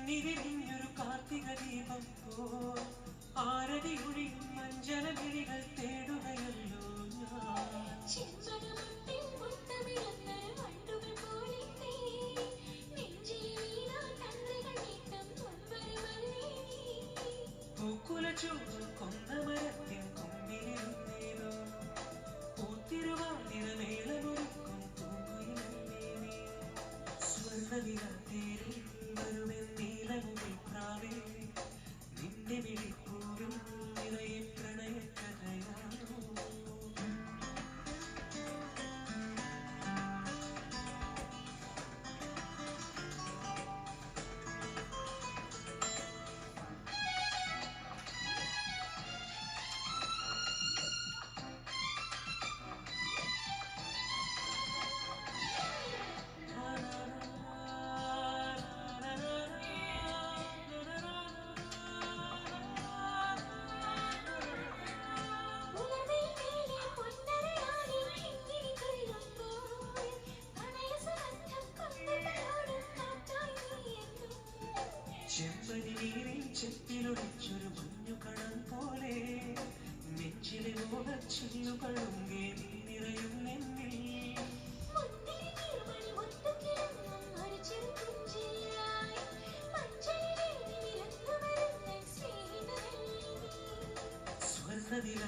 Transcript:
നിരിഞ്ഞൊരു കാർത്തിക ദീപം പോൽ ആരതിയൊഴിയും മഞ്ജലമിഴികൾ തേടുകയല്ലോ പൂക്കുല ചൂട് കൊന്ന മരത്തിൻ കൊമ്പിലിരുന്നേനോ പൂത്തിരുവാതിര മേളമൊരുക്കും പൂങ്കുയിലല്ലേ നീ സ്വർണ്ണനിലാത്തേരിൽ നീലമുടിപ്രാവേ നിന്റെ വിളിപ്പോരും നിറയെ പ്രണയക്കഥയാണോ ചെമ്പനി നീരിൽ ചെപ്പിലൊളിച്ചൊരു മഞ്ഞുകണം പോലെ നെഞ്ചിലെ മോഹച്ചില്ലുകളുങ്കേ നീ നിറയും നെന്നിൽ സ്വർണ്ണനില